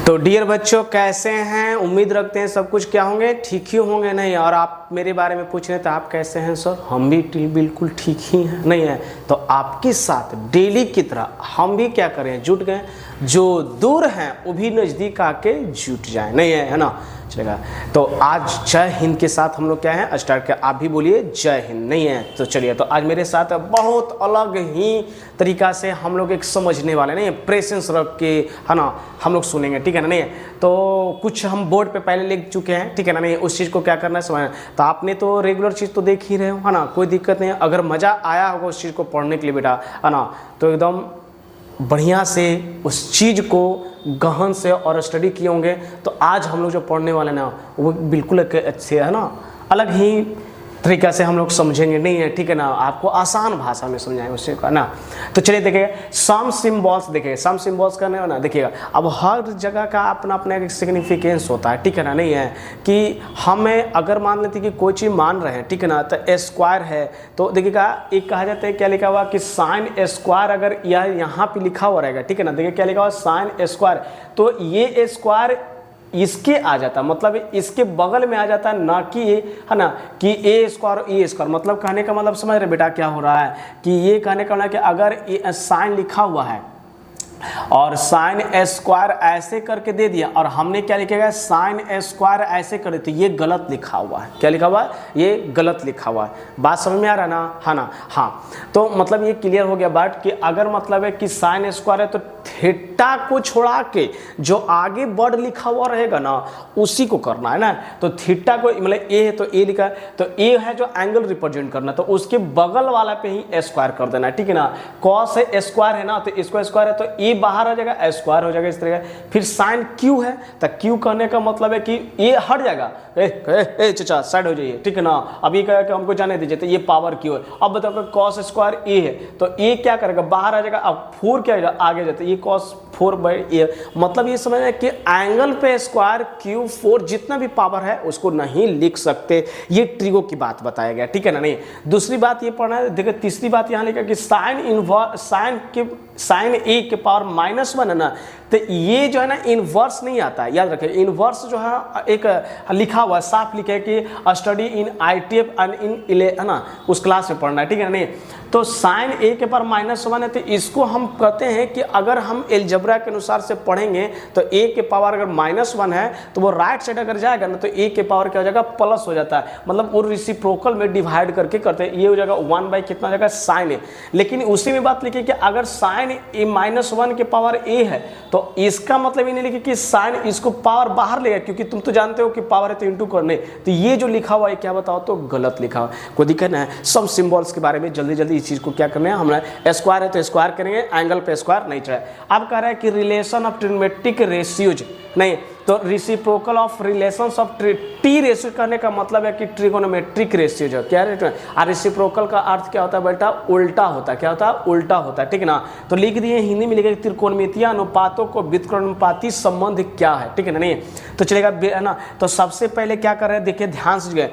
तो डियर बच्चों, कैसे हैं? उम्मीद रखते हैं सब कुछ क्या होंगे, ठीक ही होंगे। नहीं और आप मेरे बारे में पूछ रहे हैं तो आप कैसे हैं सर? हम भी बिल्कुल ठीक ही हैं। नहीं है तो आपके साथ डेली की तरह हम भी क्या करें, जुट गए। जो दूर हैं वो भी नज़दीक आके जुट जाए। नहीं है ना? चलेगा। तो आज जय हिंद के साथ हम लोग क्या है स्टार्ट किया। आप भी बोलिए जय हिंद। नहीं है तो चलिए, तो आज मेरे साथ बहुत अलग ही तरीका से हम लोग एक समझने वाले, नहीं प्रेसेंस रख के, है ना, हम लोग सुनेंगे। ठीक है ना? नहीं तो कुछ हम बोर्ड पे पहले लिख चुके हैं। ठीक है ना? नहीं उस चीज़ को क्या करना है समझना। तो आपने तो रेगुलर चीज़ तो देख ही रहे हो, है ना, कोई दिक्कत नहीं है। अगर मज़ा आया होगा उस चीज़ को पढ़ने के लिए बेटा, है ना, तो एकदम बढ़िया से उस चीज़ को गहन से और स्टडी किए होंगे। तो आज हम लोग जो पढ़ने वाले ना वो बिल्कुल अच्छे, है ना, अलग ही तरीक़ा से हम लोग समझेंगे। नहीं है? ठीक है ना? आपको आसान भाषा में समझाएंगे उससे का ना। तो चलिए देखिए, सम सिम्बॉल्स देखिए, सम सिम्बॉल्स करने ना देखिएगा। अब हर जगह का अपना अपना एक सिग्निफिकेंस होता है। ठीक है ना? नहीं है कि हमें अगर मान लेते कि कोई चीज़ मान रहे हैं, ठीक है ना, तो स्क्वायर है तो देखिएगा एक कहा जाता है क्या लिखा हुआ कि साइन स्क्वायर, अगर यह यहाँ पे लिखा हुआ रहेगा, ठीक है ना, देखिए क्या लिखा हुआ साइन स्क्वायर, तो ये स्क्वायर इसके आ जाता, मतलब इसके बगल में आ जाता है, ना कि ये, है ना, कि ए स्क्वायर मतलब कहने का मतलब समझ रहे बेटा क्या हो रहा है कि ये कहने का मतलब कि अगर ये साइन लिखा हुआ है और साइन स्क्वायर ऐसे करके दे दिया और हमने क्या लिखेगा साइन स्क्वायर ऐसे कर दिया, तो ये गलत लिखा हुआ है। क्या लिखा हुआ है? ये गलत लिखा हुआ है। बात समझ में आ रहा है ना? है ना? हाँ, तो मतलब ये क्लियर हो गया बात कि अगर मतलब है कि साइन स्क्वायर है तो थीटा को छोड़ा के जो आगे वर्ड लिखा हुआ रहेगा ना उसी को करना है ना। तो थीटा को मतलब ए है तो ए लिखा है, तो ए है जो एंगल रिप्रेजेंट करना, तो उसके बगल वाला पे ही स्क्वायर कर देना। ठीक है ना? कॉस है स्क्वायर है ना, तो इसको स्क्वायर है तो ए बाहर आ जाएगा, स्क्वायर हो जाएगा इस तरह का। फिर साइन क्यू है तो क्यू कहने का मतलब है कि ए हट जाएगा, ए चाचा साइड हो जाइए। ठीक है ना? अब ये कहेगा कि हमको जाने दीजिए, तो ये पावर क्यू है। अब बताओ कॉस स्क्वायर ए है तो ए क्या करेगा, बाहर आ जाएगा। अब 4 क्या हो आगे जाता है, ये cos 4/a, मतलब ये समझ है कि एंगल पे स्क्वायर क्यू 4 जितना भी पावर है उसको नहीं लिख सकते। ये ट्रिगो की बात बताया गया। ठीक है ना? नहीं दूसरी बात ये पढ़ना है। देखिए तीसरी बात यहाँ लिखा कि साइन ए के पावर -1 है ना, तो ये जो है ना इनवर्स नहीं आता है, याद रखिए। इनवर्स जो है एक लिखा हुआ साफ लिखा है कि study in ITF and in इले, है ना, उस क्लास में पढ़ना है। ठीक है ना? नहीं तो साइन ए के पावर -1 है तो इसको हम कहते हैं कि अगर हम एलजेब्रा के अनुसार से पढ़ेंगे तो ए के पावर अगर -1 है तो वो राइट साइड अगर जाएगा ना तो ए के पावर क्या हो जाएगा, प्लस हो जाता है। मतलब वो रेसिप्रोकल में डिवाइड करके करते हैं, ये हो जाएगा 1 कितना हो जाएगा साइन ए। लेकिन उसी में बात लिखी कि अगर साइन ए -1 के पावर ए है तो इसका मतलब ये नहीं लिखे कि साइन इसको पावर बाहर लेगा, क्योंकि तुम तो जानते हो कि पावर है तो इंटू करने, तो ये जो लिखा हुआ है क्या बताओ तो गलत लिखा हुआ। कोई दिक्कत नहीं है। सब सिंबल्स के बारे में जल्दी जल्दी इस चीज़ को क्या करना है, हमारा स्क्वायर है तो स्क्वायर करेंगे, एंगल पे स्क्वायर नहीं चढ़े। अब कह रहा है कि रिलेशन ऑफ ट्रिग्नोमेट्रिक रेशियोज, नहीं तो reciprocal of relations of T ratio करने का मतलब है कि ट्रिगोनोमेट्रिक रेशियो जो क्या है, और रेसिप्रोकल का अर्थ क्या होता है बेटा, उल्टा होता है। क्या होता है? उल्टा होता है। ठीक है ना? तो लिख दिए हिंदी में लिखेगा त्रिकोणमितीय अनुपातों को व्युत्क्रमानुपाती संबंध क्या है। ठीक है ना? नहीं तो चलेगा, है ना। तो सबसे पहले क्या कर रहे हैं, देखिए ध्यान से गए,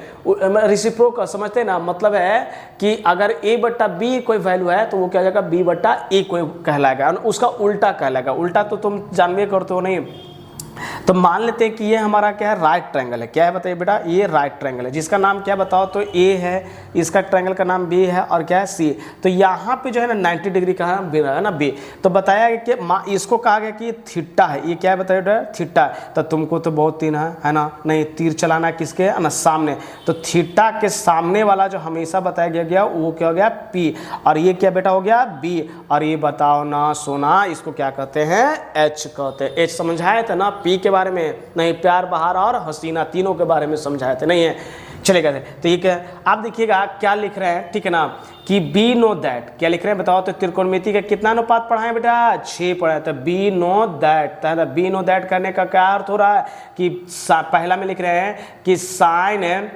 रेसिप्रोकल समझते हैं ना, मतलब है कि अगर a/b कोई वैल्यू है तो वो क्या हो जाएगा, b/a कोई कहलाएगा, उसका उल्टा कहलाएगा। उल्टा तो तुम जानवे करते हो। नहीं तो मान लेते हैं कि ये हमारा क्या है, राइट ट्रायंगल है। क्या है बताइए बेटा, ये राइट ट्रायंगल है जिसका नाम क्या बताओ तो ए है, इसका ट्रायंगल का नाम बी है और क्या है सी। तो यहाँ पे जो है ना 90 डिग्री का है ना बी। तो बताया कि इसको कहा गया कि थीटा है। ये क्या है बताइए बेटा, थीटा है। तो तुमको तो बहुत तीन है ना, नहीं तीर चलाना किसके है ना, सामने। तो थीटा के सामने वाला जो हमेशा बताया गया वो क्या हो गया, पी, और ये क्या बेटा हो गया, बी। और ये बताओ ना सोना, इसको क्या कहते हैं, एच कहते हैं। एच समझाए थे ना पी के बारे में, नहीं प्यार बहार और हसीना तीनों के बारे में समझाए थे। नहीं है चलेगा। तो ये क्या आप देखिएगा क्या लिख रहे हैं, ठीक है ना, कि बी नो दैट, क्या लिख रहे हैं बताओ तो त्रिकोणमिति का कितना अनुपात पढ़ा है बेटा, 6 पढ़ा है। तो be know that, be know that करने का क्या अर्थ हो रहा है कि पहला में लिख रहे हैं कि साइन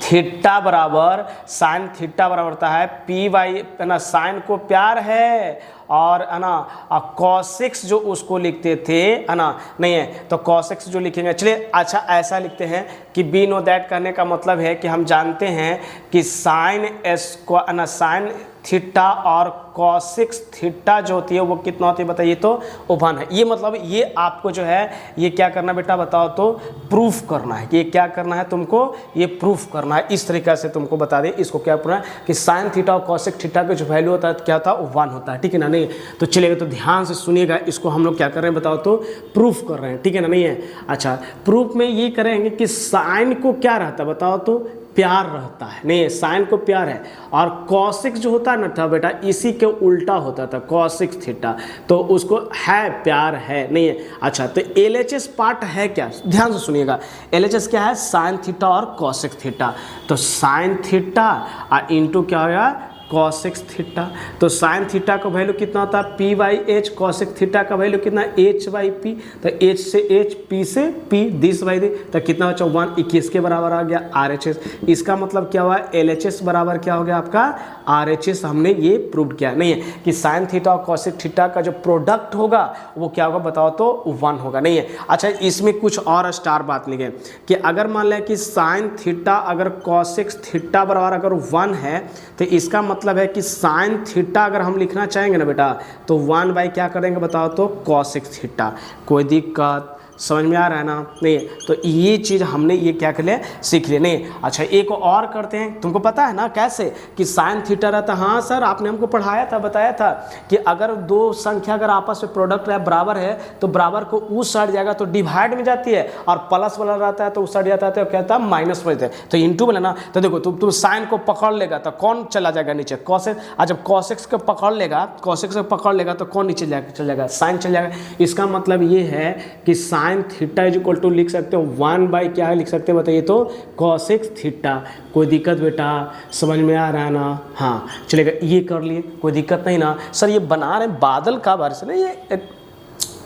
थीटा बराबर, साइन थीटा बराबर होता है पी वाई, है ना, साइन को प्यार है और है ना कॉसिक्स जो उसको लिखते थे, है ना, नहीं है तो कॉसिक्स जो लिखेंगे। चलिए अच्छा ऐसा लिखते हैं कि बी नो दैट करने का मतलब है कि हम जानते हैं कि साइन स्क्वायर, ना साइन थीटा और कॉसिक थीटा जो होती है वो कितना होती है बताइए तो 1 है। ये मतलब ये आपको जो है ये क्या करना बेटा बताओ तो प्रूफ करना है कि ये क्या करना है तुमको, ये प्रूफ करना है। इस तरीके से तुमको बता दे इसको क्या पूरा कि साइन थीटा और कॉसिक थीटा का जो वैल्यू होता है क्या होता है 1 होता है, ठीक है ना। नहीं तो चलेगा तो ध्यान से सुनिएगा, इसको हम लोग क्या कर रहे हैं बताओ तो प्रूफ कर रहे हैं, ठीक है ना। नहीं है अच्छा, प्रूफ में ये करेंगे कि साइन को क्या रहता है बताओ तो प्यार रहता है, नहीं साइन को प्यार है, और कॉसिक जो होता है ना था बेटा इसी के उल्टा होता था कॉसिक थीटा, तो उसको है प्यार है, नहीं है। अच्छा तो LHS पार्ट है क्या, ध्यान से सुनिएगा, LHS क्या है साइन थीटा और कॉसिक थीटा, तो साइन थीटा और इंटू क्या होगा कॉसिक थीटा। तो साइन थीटा का वैल्यू कितना होता है P/H, कॉसिक थीटा का वैल्यू कितना H/P, तो H से H, P से P, दिस बाई दी, तो कितना बचा 1, 21 के बराबर आ गया RHS। इसका मतलब क्या हुआ LHS बराबर क्या हो गया आपका RHS। हमने ये प्रूव किया नहीं है कि साइन थीटा और कॉसिक थीटा का जो प्रोडक्ट होगा वो क्या होगा बताओ तो 1 होगा, नहीं है। अच्छा इसमें कुछ और स्टार बात लिखे कि अगर मान लें कि साइन थीटा अगर कॉसिक थीटा बराबर अगर 1 है तो इसका मतलब है कि साइन थीटा अगर हम लिखना चाहेंगे ना बेटा तो 1 बाई क्या करेंगे बताओ तो कॉसिक थीटा। कोई दिक्कत समझ में आ रहा है ना, नहीं तो ये चीज़ हमने ये क्या कर लिया सीख लिया, नहीं। अच्छा एक और करते हैं, तुमको पता है ना कैसे कि साइन थीटा रहता, हाँ सर आपने हमको पढ़ाया था बताया था कि अगर दो संख्या अगर आपस में प्रोडक्ट है बराबर है तो बराबर को उस साइड जाएगा तो डिवाइड में जाती है, और प्लस वाला रहता है तो उस साइड जाता है तो क्या होता है माइनस में जाता है। तो इंटू बोला ना तो देखो तुम साइन को पकड़ लेगा तो कौन चला जाएगा नीचे कॉसेक, और जब कॉसेक्स को पकड़ लेगा कॉसेक्स को पकड़ लेगा तो कौन नीचे चल जाएगा साइन चल जाएगा। इसका मतलब ये है कि sine theta is equal to लिख सकते हो 1 बाई क्या लिख सकते हो बताइए तो कॉसिक थीटा। कोई दिक्कत बेटा समझ में आ रहा है ना, हाँ चलेगा ये कर लिए कोई दिक्कत नहीं ना। सर ये बना रहे बादल का बारिश नहीं ये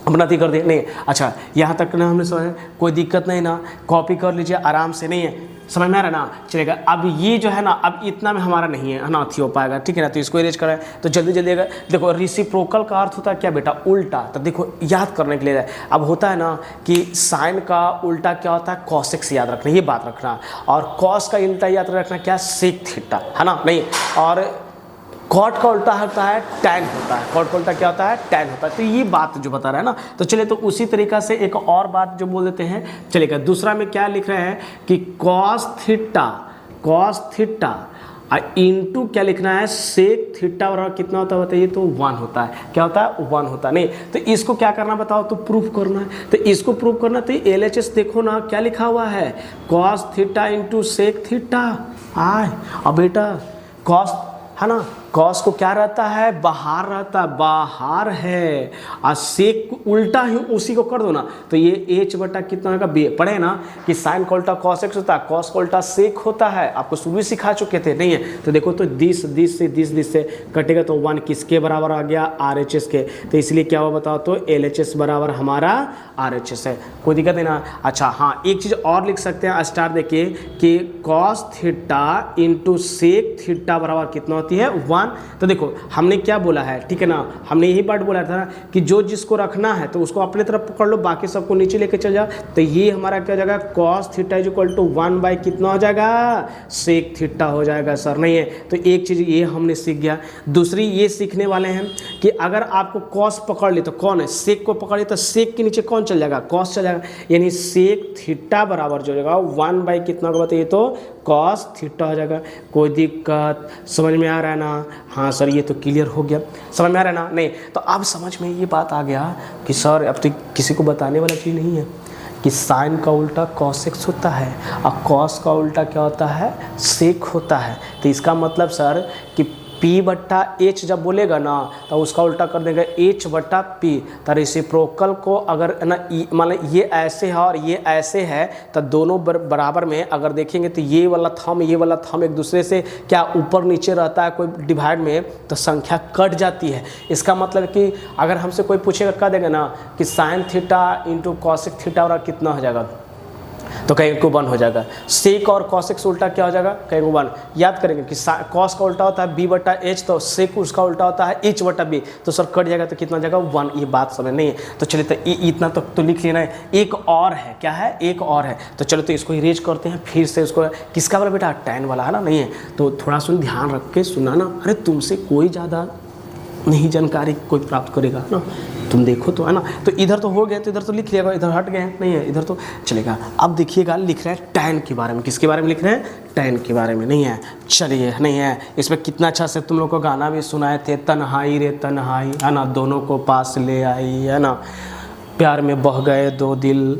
अपनाती कर दिए नहीं। अच्छा यहाँ तक ना हमने समझ कोई दिक्कत नहीं ना, कॉपी कर लीजिए आराम से, नहीं है समझ में आ रहा है ना चलेगा। अब ये जो है ना अब इतना में हमारा नहीं है ना अथी हो पाएगा, ठीक है ना, तो इसको इरेज करें तो जल्दी जल्दी अगर देखो रेसिप्रोकल का अर्थ होता है क्या बेटा उल्टा, तो देखो याद करने के लिए अब होता है ना कि साइन का उल्टा क्या होता है कॉसिक से याद रखना, ये बात रखना, और कॉस का उल्टा याद रखना क्या सेक थीटा है ना, नहीं। और कॉट का उल्टा होता है टैन होता है, कॉट का उल्टा क्या होता है टैन होता है, तो ये बात जो बता रहा है ना। तो चलिए तो उसी तरीका से एक और बात जो बोल देते हैं चलेगा, दूसरा में क्या लिख रहे हैं कि कॉस थीटा इंटू क्या लिखना है सेक थीटा और कितना होता है बताइए तो 1 होता है, क्या होता है 1 होता है, नहीं। तो इसको क्या करना बताओ तो प्रूफ करना है, तो इसको प्रूफ करना तो LHS देखो ना क्या लिखा हुआ है cos theta into sec theta आए। अब बेटा कॉस है ना, कॉस को क्या रहता है बाहर रहता है, बाहर है, और सेक उल्टा ही उसी को कर दो ना तो ये H बटा कितना होगा बी। पढ़े ना कि साइन का उल्टा कॉस एक्स होता है, कॉस का उल्टा सेक होता है, आपको शुरू ही सिखा चुके थे, नहीं है। तो देखो तो दिस से कटेगा तो 1 किसके बराबर आ गया RHS के, तो इसलिए क्या हुआ बताओ तो LHS बराबर हमारा RHS है, कोई दिक्कत नहीं ना। अच्छा हाँ एक चीज़ और लिख सकते हैं स्टार देखिए कि cos theta into sec theta बराबर कितना होती है 1। तो देखो हमने क्या बोला है, ठीक है ना, हमने यही बात बोला था कि जो जिसको रखना है तो उसको अपने तरफ पकड़ लो, बाकी सबको नीचे लेके चल जाओ। तो ये हमारा क्या हो जाएगा cos theta is equal to 1 by कितना हो जाएगा सेक थीटा हो जाएगा सर, नहीं है। तो एक चीज़ ये हमने सीख गया। दूसरी ये सीखने वाले हैं कि अगर आपको कॉस पकड़ ली तो कौन है सेक को पकड़ ली तो सेक के नीचे कौन चल जाएगा कॉस चल जाएगा, यानी सेक थीटा बराबर जो जाएगा 1 बाई कितना होगा बताइए तो कॉस थीटा हो जाएगा। कोई दिक्कत समझ में आ रहा है ना, हाँ सर ये तो क्लियर हो गया, समझ में आ रहा है ना, नहीं। तो अब समझ में ये बात आ गया कि सर अब तो किसी को बताने वाला चीज़ नहीं है कि साइन का उल्टा कॉसेक्स होता है और कॉस का उल्टा क्या होता है सेक होता है। तो इसका मतलब सर कि P बट्टा H जब बोलेगा ना तो उसका उल्टा कर देंगे H बट्टा P। तो रेसिप्रोकल को अगर ना मान ये ऐसे है और ये ऐसे है तो दोनों बराबर में अगर देखेंगे तो ये वाला थंब एक दूसरे से क्या ऊपर नीचे रहता है, कोई डिवाइड में तो संख्या कट जाती है। इसका मतलब कि अगर हमसे कोई पूछेगा कह देगा ना कि sine theta into cosec theta और कितना हो जाएगा, तो कहीं को 1 हो जाएगा। सेक और कॉसेक से उल्टा क्या हो जाएगा, कहीं को 1। याद करेंगे कि कॉस का उल्टा होता है b/h, तो सेक उसका उल्टा होता है h/b, तो सर कट जाएगा तो कितना जाएगा 1। ये बात समझ नहीं है तो चलिए तो इतना तक तो लिख लेना है। एक और है, क्या है, एक और है, तो चलो तो इसको इरेज करते हैं फिर से। उसको किसका वाला बेटा, tan वाला है ना, नहीं है तो थोड़ा सुन ध्यान रख के सुना ना। अरे तुमसे कोई ज़्यादा नहीं जानकारी कोई प्राप्त करेगा ना, तुम देखो तो है ना। तो इधर तो हो गया, तो इधर तो लिख लिएगा, इधर हट गए नहीं है, इधर तो चलेगा। अब देखिएगा लिख रहे हैं tan के बारे में। किसके बारे में लिख रहे हैं, tan के बारे में, नहीं है। चलिए नहीं है, इसमें कितना अच्छा से तुम लोग को गाना भी सुनाए थे, तन्हाई रे तन्हाई, है ना, दोनों को पास ले आई, है ना, प्यार में बह गए दो दिल,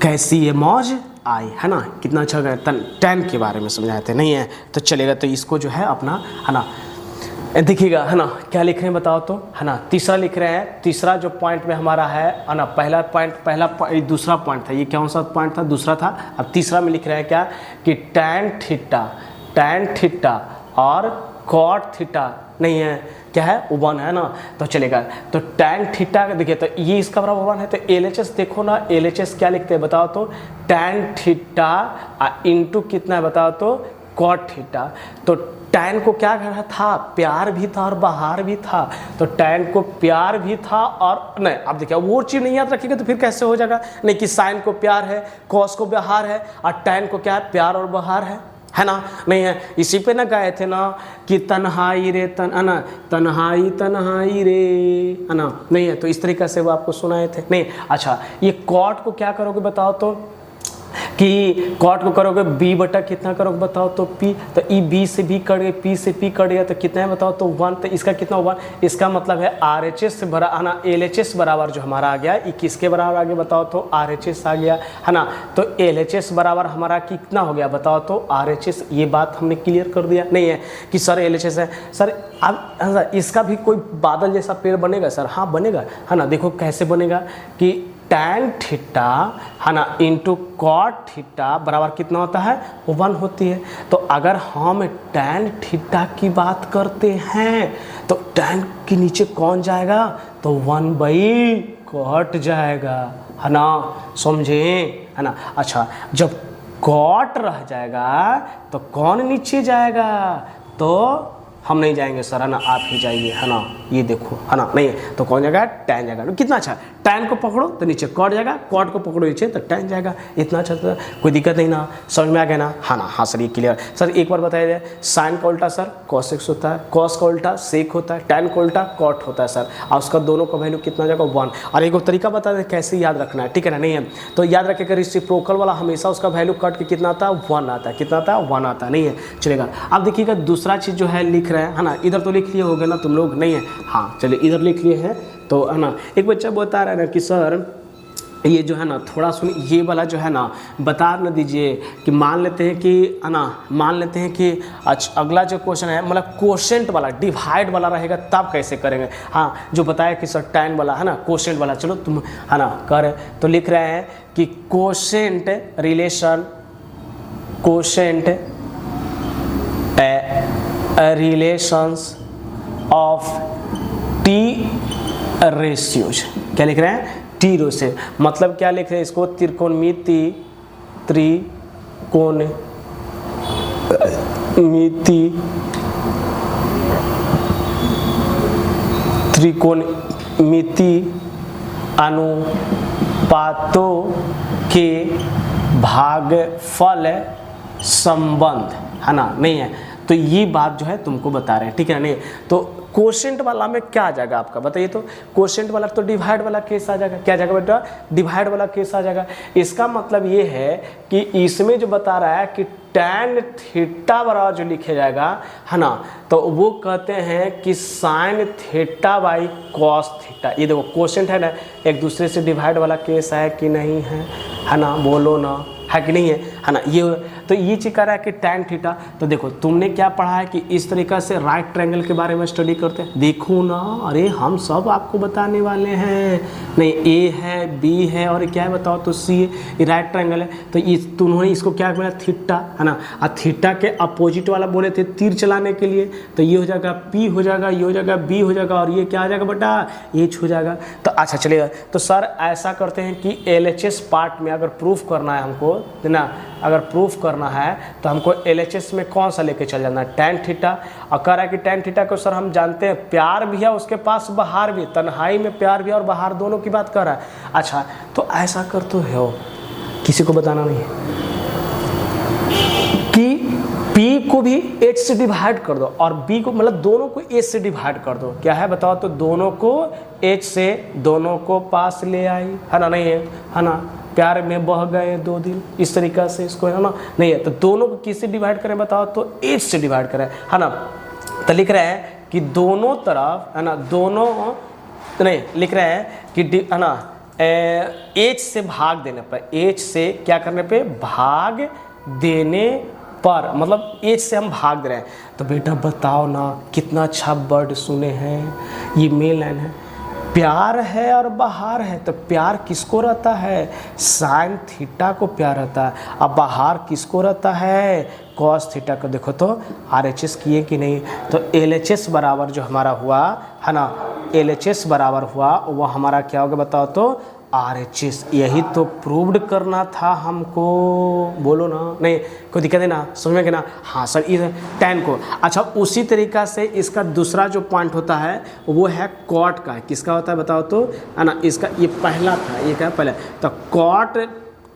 कैसी ये मौज आई, है ना, कितना अच्छा गया। tan के बारे में समझाए थे, नहीं है तो चलेगा। तो इसको जो है अपना, है ना, देखिएगा, है ना, क्या लिख रहे हैं बताओ तो, है ना। तीसरा लिख रहे हैं, तीसरा जो पॉइंट में हमारा है ना, दूसरा पॉइंट था, ये कौन सा पॉइंट था, दूसरा था। अब तीसरा में लिख रहे हैं क्या कि tan थीटा और cot थीटा, नहीं है क्या है, 1 है ना, तो चलेगा। तो tan थीटा देखिए, तो ये इसका बराबर 1 है, तो LHS देखो ना, LHS क्या लिखते हैं बताओ तो, tan थीटा इंटू कितना है बताओ तो, cot थीटा। तो tan को क्या कहा था, प्यार भी था और बहार भी था, तो tan को प्यार भी था और नहीं, अब देखिए वो चीज़ नहीं याद रखिएगा तो फिर कैसे हो जाएगा, नहीं कि sin को प्यार है, cos को बहार है और tan को क्या है, प्यार और बहार है ना, नहीं है। इसी पे ना गाए थे ना कि तन्हाई रे है ना, तन्हाई रे, है ना, नहीं है तो इस तरीके से वो आपको सुनाए थे, नहीं। अच्छा ये cot को क्या करोगे बताओ तो, कि cot को करोगे b/ कितना करोगे बताओ तो p, तो ई b से b कट गए, p से p कट गया तो कितना है बताओ तो 1, तो इसका कितना 1, इसका मतलब है RHS से भरा है ना, LHS बराबर जो हमारा आ गया, ये किसके बराबर आ गया बताओ तो, RHS आ गया, है ना। तो LHS बराबर हमारा कितना हो गया बताओ तो, RHS। ये बात हमने क्लियर कर दिया, नहीं है कि सर LHS है सर। अब इसका भी कोई बादल जैसा पेड़ बनेगा सर, हाँ बनेगा, है ना। देखो कैसे बनेगा कि tan थीटा, है ना, इंटू cot थीटा बराबर कितना होता है, 1 होती है। तो अगर हम tan थीटा की बात करते हैं तो tan के नीचे कौन जाएगा, तो 1/cot जाएगा, है ना, समझे, है ना। अच्छा जब cot रह जाएगा तो कौन नीचे जाएगा, तो हम नहीं जाएंगे सर, है ना, आप ही जाइए, है ना, ये देखो, है ना, नहीं तो कौन जाएगा, tan जाएगा। कितना अच्छा, tan को पकड़ो तो नीचे cot जाएगा, cot को पकड़ो नीचे तो tan जाएगा। इतना अच्छा तो कोई दिक्कत नहीं ना, समझ में आ गया ना, हाँ ना, हाँ सर ये क्लियर। सर एक बार बताइए जाए, sin का उल्टा सर cosec होता है, cos का उल्टा sec होता है, tan का उल्टा cot होता है सर, और उसका दोनों का वैल्यू कितना जाएगा 1। और एक तरीका बता दें कैसे याद रखना है, ठीक है ना, नहीं है तो याद रखिएगा रेसिप्रोकल वाला हमेशा उसका वैल्यू कट के कितना आता है, 1 आता है, कितना आता है, 1 आता है, नहीं है चलेगा। अब देखिएगा दूसरा चीज़ जो है लिख रहे हैं, है ना, इधर तो लिख लिए होगे ना तुम लोग, नहीं है, हाँ चलिए इधर लिख लिए हैं तो, है ना। एक बच्चा बता रहा है ना कि सर ये जो है ना, थोड़ा सुन, ये वाला जो है ना बता न दीजिए कि मान लेते हैं कि, है ना, मान लेते हैं कि अगला जो क्वेश्चन है मतलब क्वोशेंट वाला, डिवाइड वाला रहेगा तब कैसे करेंगे। हाँ जो बताया कि सर tan वाला, है ना, क्वोशेंट वाला, चलो तुम, है ना, कर तो लिख रहे हैं कि quotient relation, quotient relations of T ratios, क्या लिख रहे हैं, T रेशियो, मतलब क्या लिख रहे हैं इसको, त्रिकोणमिति, त्रिकोणमिति अनुपातों के भागफल संबंध, है ना, नहीं है तो ये बात जो है तुमको बता रहे हैं, ठीक है नहीं। तो क्वोशेंट वाला में क्या आ जाएगा आपका बताइए तो, क्वोशेंट वाला तो डिवाइड वाला केस आ जाएगा, क्या आ जाएगा बेटा, डिवाइड वाला केस आ जाएगा। इसका मतलब ये है कि इसमें जो बता रहा है कि tan थीटा बराबर जो लिखे जाएगा, है ना, तो वो कहते हैं कि sin theta by cos theta. ये देखो क्वोशेंट है ना, एक दूसरे से डिवाइड वाला केस है कि नहीं है ना, बोलो ना, है कि नहीं है ना। ये तो ये चीज़ कर रहा है कि tan थीटा, तो देखो तुमने क्या पढ़ा है कि इस तरीक़ा से राइट ट्रायंगल के बारे में स्टडी करते हैं, देखो ना, अरे हम सब आपको बताने वाले हैं, नहीं A है, B है और क्या है बताओ तो C है, ये राइट ट्रायंगल है। तो इस उन्होंने इसको क्या बोला, थीटा, है ना, और थीटा के अपोजिट वाला बोले थे तीर चलाने के लिए, तो ये हो जाएगा P हो जाएगा, ये हो जाएगा B हो जाएगा और ये क्या आ जाएगा बेटा, H हो जाएगा। तो अच्छा चलेगा, तो सर ऐसा करते हैं कि LHS पार्ट में अगर प्रूफ करना है हमको ना, अगर प्रूफ करना है तो हमको LHS में कौन सा लेके चल जाना है, tan थीटा। और कह रहा है कि tan थीटा को सर हम जानते हैं प्यार भी है उसके पास, बहार भी, तन्हाई में प्यार भी और बहार दोनों की बात कर रहा है। अच्छा तो ऐसा कर तो है, किसी को बताना नहीं है कि P को भी H से डिवाइड कर दो और B को, मतलब दोनों को H से डिवाइड कर दो। क्या है बताओ, तो दोनों को H से दोनों को पास ले आई, है ना, नहीं है ना, प्यार में बह गए 2 दिन, इस तरीक़ा से इसको, है ना, नहीं है। तो दोनों को किससे डिवाइड करें बताओ, तो H से डिवाइड करें, है ना। तो लिख रहे हैं कि दोनों तरफ, है ना, दोनों, नहीं लिख रहे हैं कि, है ना, H से भाग देने पर, H से क्या करने पे, भाग देने पर, मतलब H से हम भाग दे रहे हैं। तो बेटा बताओ ना, कितना अच्छा वर्ड सुने हैं, ये मेन लाइन है, प्यार है और बहार है। तो प्यार किसको रहता है, साइन थीटा को प्यार रहता है। अब बहार किसको रहता है, कॉस थीटा को। देखो तो RHS किए कि नहीं, तो LHS बराबर जो हमारा हुआ, है ना, LHS बराबर हुआ वो हमारा क्या होगा बताओ, तो RHS। यही तो प्रूव्ड करना था हमको, बोलो ना, नहीं कोई दिक्कत है ना, समझ में कि ना। हाँ सर ये tan को। अच्छा उसी तरीक़ा से इसका दूसरा जो पॉइंट होता है वो है कॉट का। किसका होता है बताओ तो, है ना, इसका ये पहला था, ये क्या पहले, तो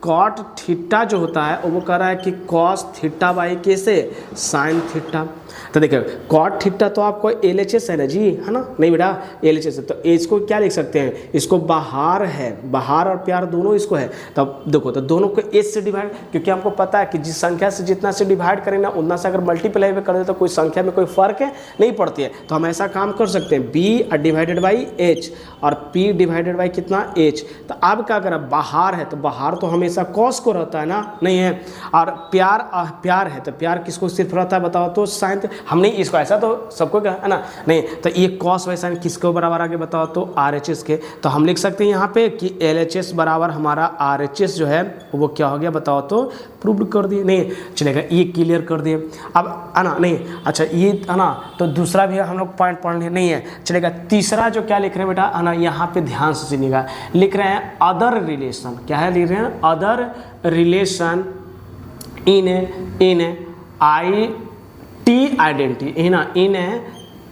कॉट थीटा जो होता है वो कह रहा है कि कॉस थीटा बाई कैसे, साइन थीटा। तो देखिए कॉट थीटा तो आपको LHS है ना जी, है ना, नहीं बेटा LHS है। तो H को क्या लिख सकते हैं, इसको बहार है, बहार और प्यार दोनों इसको है। तब देखो तो दोनों को H से डिवाइड, क्योंकि हमको पता है कि जिस संख्या से जितना से डिवाइड करें ना उतना से अगर मल्टीप्लाई में कर दे तो कोई संख्या में कोई फ़र्क नहीं पड़ती है। तो हम ऐसा काम कर सकते हैं, B डिवाइडेड बाई H और P डिवाइडेड बाई कितना, H। तो अब क्या करें, बहार है तो बहार तो हमेशा कॉस को रहता है ना, नहीं है, और प्यार है तो प्यार किसको सिर्फ रहता है बताओ तो, साइन। हमने इसको ऐसा तो सबको कहा है ना, नहीं, तो ये कॉस बाई साइन किसको बराबर आगे बताओ तो, RHS के। तो हम लिख सकते हैं यहाँ पे कि LHS बराबर हमारा RHS जो है वो क्या हो गया बताओ तो, प्रूव कर दिए, नहीं चलेगा, ये क्लियर कर दिए। अब है ना, नहीं अच्छा ये है ना, तो दूसरा भी हम लोग पॉइंट पढ़ लिए, नहीं है चलेगा। तीसरा जो क्या लिख रहे हैं बेटा, है ना, यहाँ पे ध्यान से सुनिएगा, लिख रहे हैं अदर रिलेशन। क्या है, लिख रहे हैं other relation in T identity, है ना, इन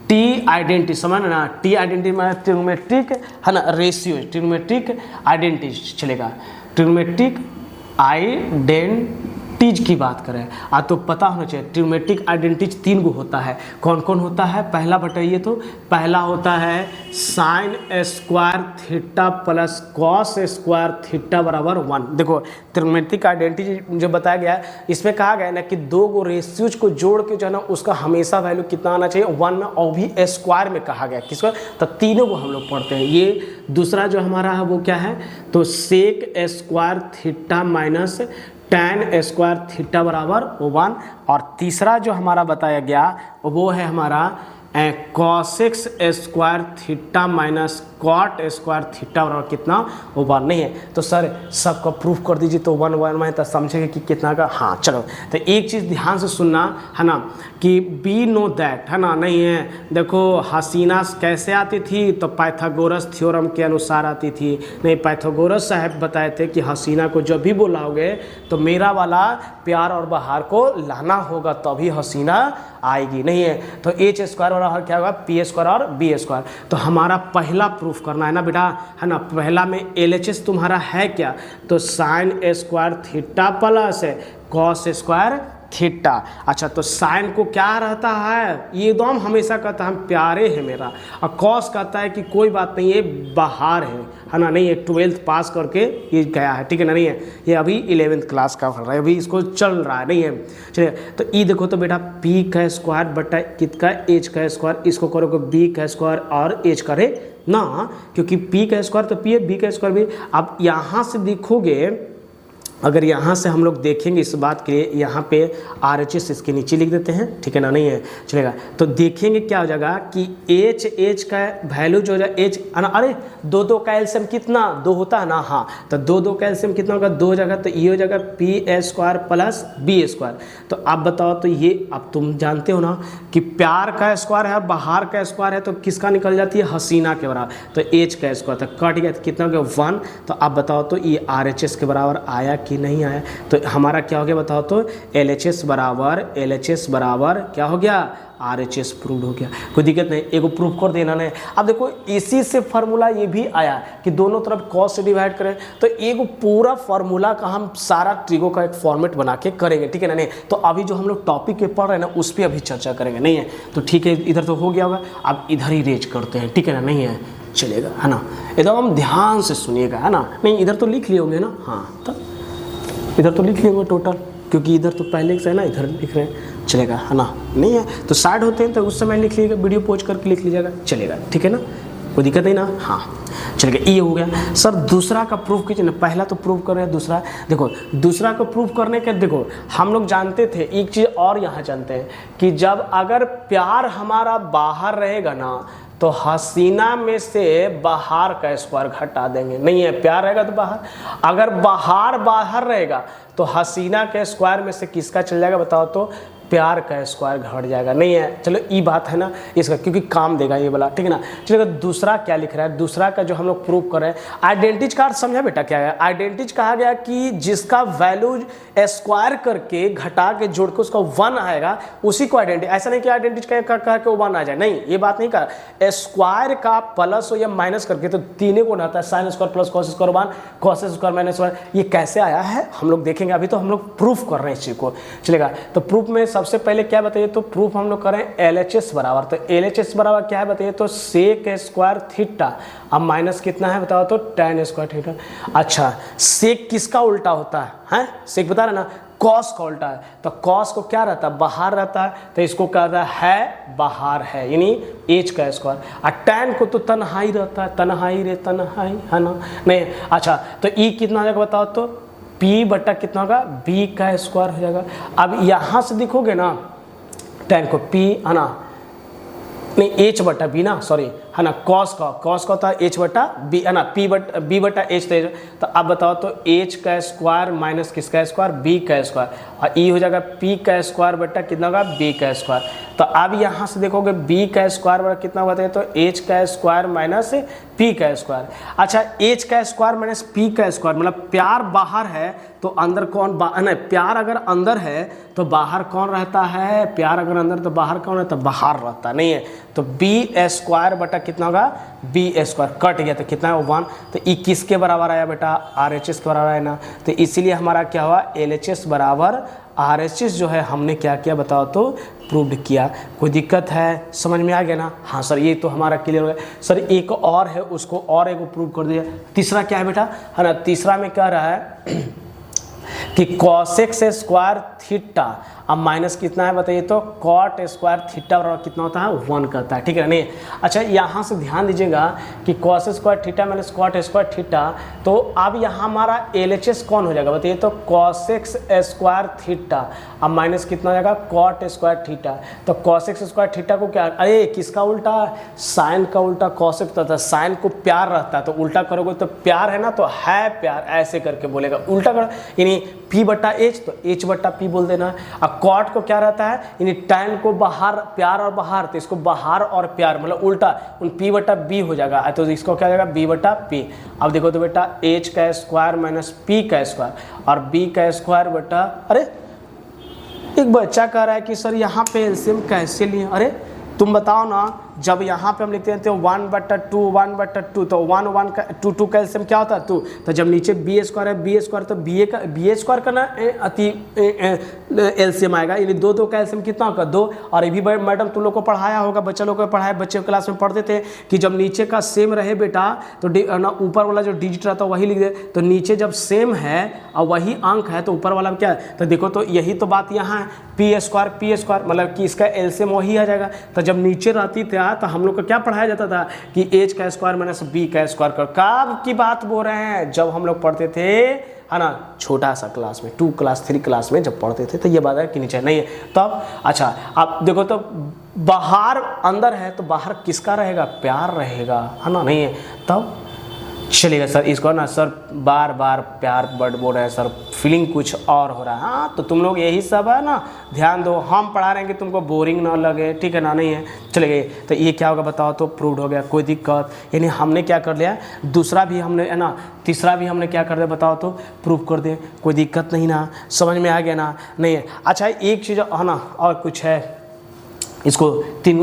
टी आइडेंटिटी, समझ ना, टी आइडेंटिटी में ट्रिग्नोमेट्रिक, है ना, रेशियो, ट्रिग्नोमेट्रिक आइडेंटिटी चलेगा, ट्रिग्नोमेट्रिक आइडेंटिटीज की बात करें तो पता होना चाहिए ट्रिग्नोमेट्रिक आइडेंटिटीज 3 गो होता है। कौन कौन होता है, पहला बताइए तो, पहला होता है sine square theta plus cos square theta बराबर 1। देखो ट्रिग्नोमेट्रिक आइडेंटिटी जो बताया गया है इसमें कहा गया है ना कि 2 गो रेशियोज को जोड़ के जो है ना उसका हमेशा वैल्यू कितना आना चाहिए, 1 में, और भी स्क्वायर में कहा गया किसको, तो तीनों को हम लोग पढ़ते हैं। ये दूसरा जो हमारा है वो क्या है, तो sec square theta minus tan square theta बराबर 1। और तीसरा जो हमारा बताया गया वो है हमारा cosec square theta minus cot square theta बराबर कितना, 1 नहीं है। तो सर सबका प्रूफ कर दीजिए, तो 1 1 में तो समझेंगे कि कितना का। हाँ चलो, तो एक चीज़ ध्यान से सुनना है ना कि बी नो दैट, है ना, नहीं है। देखो हसीना कैसे आती थी, तो पाइथागोरस थ्योरम के अनुसार आती थी। नहीं, पाइथागोरस साहब बताए थे कि हसीना को जब भी बुलाओगे तो मेरा वाला प्यार और बहार को लाना होगा तभी हसीना आएगी, नहीं है। तो H स्क्वायर और क्या होगा, P स्क्वायर और B स्क्वायर। तो हमारा पहला प्रूफ करना है ना बेटा, है ना, पहला में LHS तुम्हारा है क्या, तो sine square theta plus cos square theta. अच्छा तो साइन को क्या रहता है, ये एकदम हमेशा कहता है हम प्यारे हैं मेरा, और कॉस कहता है कि कोई बात नहीं है बहार है ना, नहीं है, 12th पास करके ये गया है, ठीक है ना, नहीं है, ये अभी 11th क्लास का पढ़ रहा है, अभी इसको चल रहा है, नहीं है। चलिए तो ये देखो तो बेटा P का स्क्वायर बटा कितना H का स्क्वायर, इसको करोगे B का स्क्वायर और H करे ना, क्योंकि P का स्क्वायर तो P है, B का स्क्वायर भी। अब यहाँ से देखोगे, अगर यहाँ से हम लोग देखेंगे इस बात के लिए, यहाँ पे RHS इसके नीचे लिख देते हैं, ठीक है ना, नहीं है चलेगा। तो देखेंगे क्या हो जाएगा कि H का वैल्यू जो हो जाए H, अरे 2 का एलसीएम कितना, 2 होता है ना, हाँ, तो 2 का एलसीएम कितना होगा, 2 जगह, तो ये हो जाएगा P square plus B square. तो आप बताओ, तो ये अब तुम जानते हो ना कि प्यार का स्क्वायर है, बहार का स्क्वायर है, तो किसका निकल जाती है, हसीना के बराबर, तो H का स्क्वायर, तो कट गया, तो कितना हो गया 1। तो आप बताओ तो ये RHS के बराबर आया कि नहीं आया, तो हमारा क्या हो गया बताओ तो LHS बराबर क्या हो गया RHS प्रूव हो गया। कोई दिक्कत नहीं, एगो प्रूफ कर देना नहीं। अब देखो इसी से फार्मूला ये भी आया कि दोनों तरफ कॉस से डिवाइड करें, तो एगो पूरा फार्मूला का हम सारा ट्रिगो का एक फॉर्मेट बना के करेंगे, ठीक है ना। नहीं तो अभी जो हम लोग टॉपिक पे पढ़ रहे हैं ना उस पर अभी चर्चा करेंगे, नहीं है तो ठीक है, इधर तो हो गया होगा, अब इधर ही रेज करते हैं, ठीक है ना, नहीं है चलेगा, है ना। एकदम हम ध्यान से सुनिएगा, है ना। नहीं इधर तो लिख लिए होंगे ना, हाँ तो इधर तो लिख लिए होंगे टोटल, क्योंकि इधर तो पहले से है ना, इधर लिख रहे हैं, चलेगा, है ना। नहीं है तो साइड होते हैं तो उस समय लिख लीजिएगा, वीडियो पॉज करके लिख लीजिएगा, चलेगा, ठीक है ना, कोई दिक्कत नहीं ना। हाँ चलेगा, ये हो गया। सर दूसरा का प्रूफ कीजिए ना, पहला तो प्रूफ कर रहे हैं, दूसरा देखो, दूसरा को प्रूफ करने के देखो हम लोग जानते थे एक चीज़ और यहाँ जानते हैं कि जब अगर प्यार हमारा बाहर रहेगा ना तो हसीना में से बाहर का स्क्वायर घटा देंगे, नहीं है प्यार रहेगा तो बाहर, अगर बाहर रहेगा तो हसीना के स्क्वायर में से किसका चल जाएगा बताओ तो प्यार का स्क्वायर घट जाएगा, नहीं है। चलो ये बात है ना इसका, क्योंकि काम देगा ये वाला, ठीक है ना। चलिए दूसरा क्या लिख रहा है, दूसरा का जो हम लोग प्रूव कर रहे हैं, आइडेंटिटी कार्ड समझा बेटा क्या है। आइडेंटिटी कहा गया कि जिसका वैल्यू स्क्वायर करके घटा के जोड़ के उसका 1 आएगा उसी को आइडेंटिटी, ऐसा नहीं कि आइडेंटिटी कह के 1 आ जाए, नहीं ये बात नहीं कहा। स्क्वायर का प्लस या माइनस करके तो तीनों को आता है, sine square plus cos square 1 cos square minus 1, ये कैसे आया है हम लोग देखेंगे, अभी तो हम लोग प्रूफ कर रहे हैं इस चीज को, चलेगा। तो प्रूफ में सबसे पहले क्या बताइए तो प्रूफ हम लोग करें LHS बराबर, तो LHS बराबर क्या है बताइए तो सेक स्क्वायर थीटा, अब माइनस कितना है बताओ तो tan स्क्वायर थीटा। अच्छा सेक किसका उल्टा होता है, सेक बता रहे ना, कॉस का उल्टा है, तो कॉस को क्या रहता है बाहर रहता है, तो इसको कहता है बाहर है, यानी एच का स्क्वायर, और tan को तो तन्हाई रहता है, तन्हाई रे तन्हाई, है ना, नहीं। अच्छा तो ई कितना हो जाएगा बताओ तो P बटा कितना होगा B का स्क्वायर हो जाएगा। अब यहाँ से देखोगे ना tan को P है ना, नहीं H बटा B ना, सॉरी है ना, कॉस का होता है H बटा B है ना, B बटा H, तो अब बताओ तो H का स्क्वायर माइनस किसका स्क्वायर B का स्क्वायर, और E हो जाएगा P का स्क्वायर बटा कितना होगा B का स्क्वायर। तो अब यहाँ से देखोगे B का स्क्वायर बटा कितना होता है तो H का स्क्वायर माइनस P का स्क्वायर। अच्छा H का स्क्वायर माइनस P का स्क्वायर, मतलब प्यार बाहर है तो अंदर कौन नहीं, प्यार अगर अंदर है तो बाहर कौन रहता है, प्यार अगर अंदर तो बाहर कौन रहता है, बाहर रहता नहीं है, तो B स्क्वायर बटा कितना होगा B स्क्वायर, कट गया तो कितना है 1, तो ई किसके बराबर आया बेटा RHS के बराबर आया ना, तो इसीलिए हमारा क्या हुआ LHS बराबर RHS जो है हमने क्या किया बताओ तो प्रूव्ड किया। कोई दिक्कत है, समझ में आ गया ना। हाँ सर ये तो हमारा क्लियर हो गया। सर एक और है उसको और एक प्रूव कर दिया। तीसरा क्या है बेटा, है ना, तीसरा में कह रहा है कि cos स्क्वायर थीटा, अब माइनस कितना है बताइए तो कॉट स्क्वायर थीटा बराबर कितना होता है 1 करता है, ठीक है नहीं। अच्छा यहाँ से ध्यान दीजिएगा कि cos square theta minus cot square theta, तो अब यहाँ हमारा LHS कौन हो जाएगा बताइए तो cos स्क्वायर थीटा, अब माइनस कितना हो जाएगा कॉट स्क्वायर थीटा, तो cos स्क्वायर थीटा को क्या, अरे किसका उल्टा, साइन का उल्टा cos होता है, साइन को प्यार रहता है तो उल्टा करोगे तो प्यार है ना, तो है प्यार ऐसे करके बोलेगा, उल्टा करो यानी P बटा H तो H बटा P बोल देना। अब कॉट को क्या रहता है यानी tan को बाहर प्यार और बाहर, तो इसको बाहर और प्यार मतलब उल्टा उन P बटा B हो जाएगा, तो इसको क्या हो जाएगा B बटा P। अब देखो तो बेटा H का स्क्वायर माइनस P का स्क्वायर और B का स्क्वायर बटा, अरे एक बच्चा कह रहा है कि सर यहाँ पे एलसीएम कैसे लिए, अरे तुम बताओ ना, जब यहाँ पे हम लिखते हैं तो 1/2 1/2, तो 1 1 का 2 2 का एलसीएम क्या होता है 2, तो जब नीचे बी स्क्वायर है बी स्क्वायर तो बी स्क्वायर का ना अति एलसीएम आएगा, यानी 2 2 का एलसीएम कितना होगा 2। और ये भी मैडम तुम लोग को पढ़ाया होगा, बच्चे लोग को पढ़ाया, बच्चे क्लास में पढ़ते थे कि जब नीचे का सेम रहे बेटा तो ना ऊपर वाला जो डिजिट रहता है वही लिख दे, तो नीचे जब सेम है और वही अंक है तो ऊपर वाला क्या है, तो देखो तो यही तो बात यहाँ है पी स्क्वायर मतलब कि इसका एलसीएम वही आ जाएगा। तो जब नीचे रहती था तो हम लोग को क्या पढ़ाया जाता था कि H का स्क्वायर माइनस B का स्क्वायर कर, कब की बात बोल रहे हैं जब हम लोग पढ़ते थे है ना, छोटा सा क्लास में 2 क्लास 3 क्लास में जब पढ़ते थे तो ये बात है कि नीचे नहीं है तब। अच्छा आप देखो तो बाहर अंदर है तो बाहर किसका रहेगा, प्यार रहेगा, है ना, नहीं है तब चलेगा सर। इसको ना सर बार बार प्यार वर्ड बोल रहे हैं सर, फीलिंग कुछ और हो रहा है। हाँ तो तुम लोग यही सब है ना, ध्यान दो, हम पढ़ा रहे हैं कि तुमको बोरिंग ना लगे, ठीक है ना, नहीं है। चलेगा, तो ये क्या होगा बताओ तो, प्रूव्ड हो गया, कोई दिक्कत, यानी हमने क्या कर लिया, दूसरा भी हमने है ना, तीसरा भी हमने क्या कर दिया बताओ तो, प्रूव कर दे, कोई दिक्कत नहीं ना, समझ में आ गया ना, नहीं है। अच्छा एक चीज़ है ना, और कुछ है, इसको तीन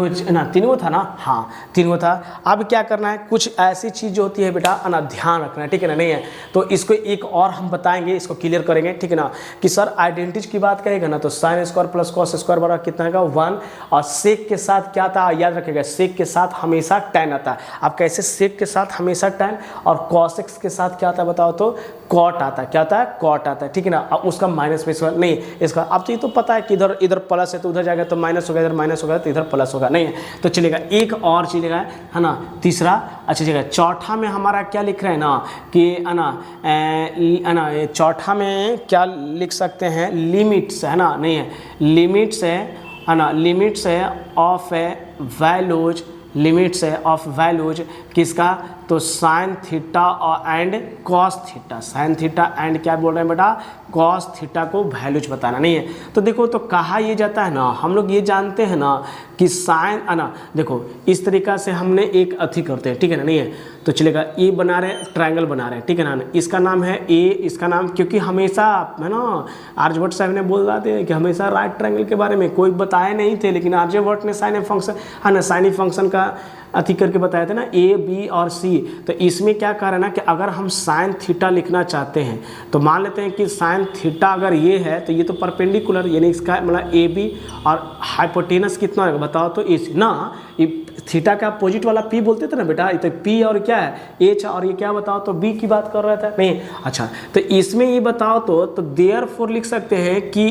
गो था ना, हाँ 3 गो था। अब क्या करना है, कुछ ऐसी चीज़ जो होती है बेटा ना, ध्यान रखना है, ठीक है ना, नहीं है। तो इसको एक और हम बताएंगे, इसको क्लियर करेंगे, ठीक है ना, कि सर आइडेंटिटी की बात करेगा ना तो sine square plus cos square बराबर कितना का 1, और सेक के साथ क्या था याद रखिएगा, सेक के साथ हमेशा टैन आता है। अब कैसे सेक के साथ हमेशा टैन, और कॉस एक्स के साथ क्या आता है बताओ तो, कॉट आता है, क्या आता है, कॉट आता है, ठीक है ना। अब उसका माइनस में नहीं, इसका अब तो ये तो पता है कि इधर इधर प्लस है तो उधर जाएगा तो माइनस होगा, इधर माइनस होगा तो इधर प्लस होगा, नहीं है। तो चलेगा एक और चलेगा है ना, तीसरा। अच्छा चलेगा, चौथा में हमारा क्या लिख रहे हैं ना कि है ना, चौथा में क्या लिख सकते हैं, लिमिट्स है ना, नहीं है, लिमिट्स है ना, लिमिट्स है ऑफ ए वैल्यूज, लिमिट्स है ऑफ वैल्यूज किसका, तो साइन थीटा और and cos theta, sine theta and क्या बोल रहे हैं बेटा, कॉस थीटा को वैल्यूज बताना, नहीं है। तो देखो तो कहा ये जाता है ना, हम लोग ये जानते हैं ना कि साइन है ना, देखो इस तरीका से हमने एक अथी करते हैं, ठीक है ना, नहीं है। तो चलेगा, ये बना रहे ट्रायंगल बना रहे हैं, ठीक है ना, इसका नाम है ए, इसका नाम, क्योंकि हमेशा है ना आर्यभट्ट साहब ने बोल रहे थे कि हमेशा राइट ट्रायंगल के बारे में कोई बताए नहीं थे, लेकिन आर्यभट्ट ने साइन फंक्शन है ना, साइन फंक्शन का अथी करके बताया था ना, ए बी और सी। तो इसमें क्या कह रहा है ना कि अगर हम साइन थीटा लिखना चाहते हैं तो मान लेते हैं कि साइन थीटा अगर ये है तो ये तो परपेंडिकुलर, यानी इसका मतलब ए बी, और हाइपोटेनस कितना होगा बताओ तो, इस ना ये थीटा का अपोजिट वाला पी बोलते थे ना बेटा, तो पी और क्या है एच, और ये क्या बताओ तो बी की बात कर रहा था, नहीं। अच्छा तो इसमें ये बताओ तो देयरफॉर लिख सकते हैं कि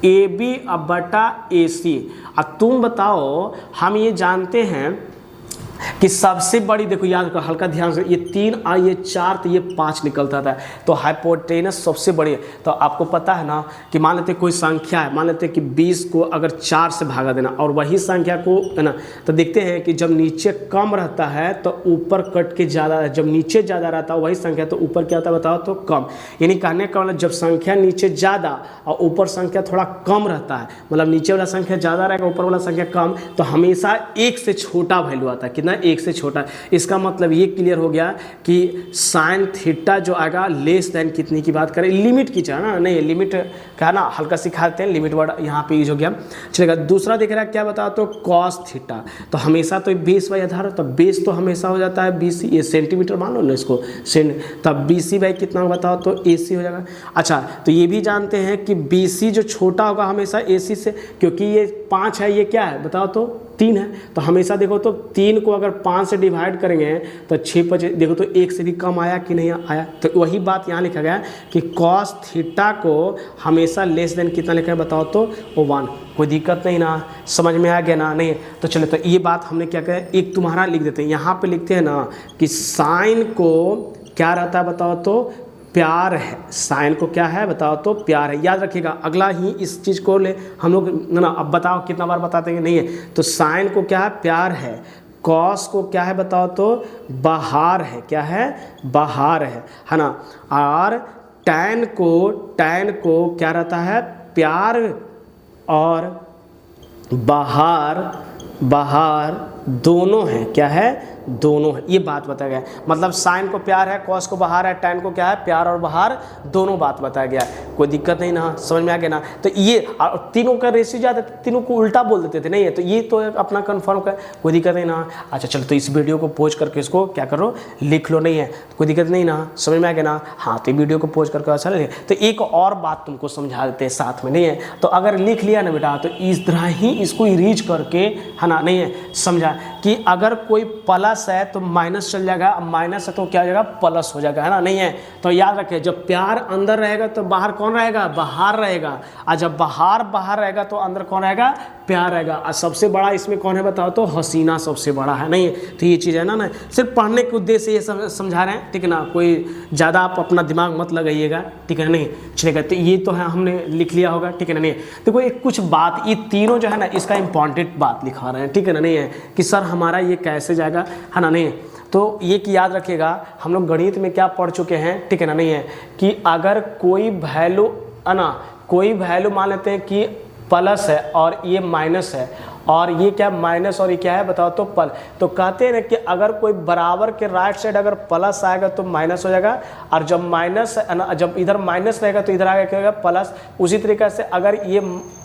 ए बी बटा ए सी। अब तुम बताओ, हम ये जानते हैं कि सबसे बड़ी, देखो याद करो हल्का ध्यान से, ये 3 और ये 4 तो ये 5 निकलता था, तो हाइपोटेनस सबसे बड़ी है। तो आपको पता है ना कि मान लेते कोई संख्या है, मान लेते कि 20 को अगर 4 से भागा देना और वही संख्या को है ना, तो देखते हैं कि जब नीचे कम रहता है तो ऊपर कट के ज़्यादा, जब नीचे ज़्यादा रहता है वही संख्या तो ऊपर क्या होता है बताओ तो कम। यानी कहने का मतलब जब संख्या नीचे ज़्यादा और ऊपर संख्या थोड़ा कम रहता है, मतलब नीचे वाला संख्या ज़्यादा रहेगा ऊपर वाला संख्या कम, तो हमेशा 1 से छोटा वैल्यू आता है, कितना 1 से छोटा। इसका मतलब ये क्लियर हो गया कि साइन थीटा जो आएगा लेस देन कितनी की बात करें, लिमिट की चाहे ना, नहीं लिमिट का ना हल्का सिखाते हैं, लिमिट वर्ड यहाँ पे यूज हो गया। चलेगा, दूसरा देख रहा है क्या बताओ तो, कॉस थीटा। तो हमेशा तो 20 बाई आधार, तो बेस तो हमेशा हो जाता है 20, ये सेंटीमीटर मान लो ना इसको, तब 20 बाई कितना बताओ तो AC हो जाएगा। अच्छा तो ये भी जानते हैं कि BC जो छोटा होगा हमेशा AC से, क्योंकि ये 5 है, ये क्या है बताओ तो 3 है, तो हमेशा देखो तो 3 को अगर 5 से डिवाइड करेंगे तो 6 देखो तो 1 से भी कम आया कि नहीं आया। तो वही बात यहाँ लिखा गया कि कॉस थीटा को हमेशा लेस देन कितना लिखा है बताओ तो 1। कोई दिक्कत नहीं ना, समझ में आ गया ना, नहीं। तो चलो तो ये बात हमने क्या कहा, एक तुम्हारा लिख देते हैं, यहाँ पे लिखते हैं ना कि साइन को क्या रहता है बताओ तो, प्यार है। साइन को क्या है बताओ तो, प्यार है। याद रखिएगा, अगला ही इस चीज़ को ले हम लोग ना, अब बताओ कितना बार बताते हैं, नहीं है। तो साइन को क्या है, प्यार है। कॉस को क्या है बताओ तो, बहार है, क्या है, बहार है ना। और टैन को क्या रहता है, प्यार और बहार दोनों है, क्या है, दोनों है। ये बात बताया गया है, मतलब साइन को प्यार है, कॉस को बहार है, टैन को क्या है, प्यार और बहार दोनों बात बताया गया है। कोई दिक्कत नहीं ना, समझ में आ गया ना। तो ये तीनों का रेशियो ज़्यादा, तीनों को उल्टा बोल देते थे, नहीं है। तो ये तो अपना कन्फर्म का, कोई दिक्कत नहीं ना। अच्छा चलो, तो इस वीडियो को पोज करके इसको क्या करो, लिख लो, नहीं है, कोई दिक्कत नहीं ना, समझ में आ गया ना। हाँ तो वीडियो को पोज करके अच्छा लगे। तो एक और बात तुमको समझा देते हैं साथ में, नहीं है। तो अगर लिख लिया ना बेटा, तो इस तरह ही इसको रीच करके है ना, नहीं है, समझा कि अगर कोई प्लस है तो माइनस चल जाएगा, माइनस है तो क्या हो जाएगा, प्लस हो जाएगा, है ना, नहीं है। तो याद रखिए, जब प्यार अंदर रहेगा तो बाहर कौन रहेगा, बाहर रहेगा, और जब बाहर रहेगा तो अंदर कौन रहेगा, प्यार रहेगा। और सबसे बड़ा इसमें कौन है बताओ तो, हसीना सबसे बड़ा है, नहीं है। तो ये चीज़ है ना, सिर्फ पढ़ने के उद्देश्य से ये सब समझा रहे हैं, ठीक है ना। कोई ज़्यादा आप अपना दिमाग मत लगाइएगा, ठीक है, नहीं चलेगा। तो ये तो है, हमने लिख लिया होगा, ठीक है ना, नहीं। देखो एक कुछ बात, ये तीनों जो है ना, इसका इंपॉर्टेंट बात लिखा रहे हैं, ठीक है ना, नहीं है, कि सर हमारा ये कैसे जाएगा, है ना, नहीं। तो ये कि याद रखिएगा, हम लोग गणित में क्या पढ़ चुके हैं, ठीक है ना, नहीं है कि अगर कोई वैल्यू कोई वैल्यू मान लेते हैं कि प्लस है और ये माइनस है, और ये क्या माइनस और ये क्या है बताओ तो पल, तो कहते हैं ना कि अगर कोई बराबर के राइट साइड अगर प्लस आएगा तो माइनस हो जाएगा, और जब माइनस जब इधर माइनस रहेगा तो इधर आएगा क्या होगा प्लस। उसी तरीके से अगर ये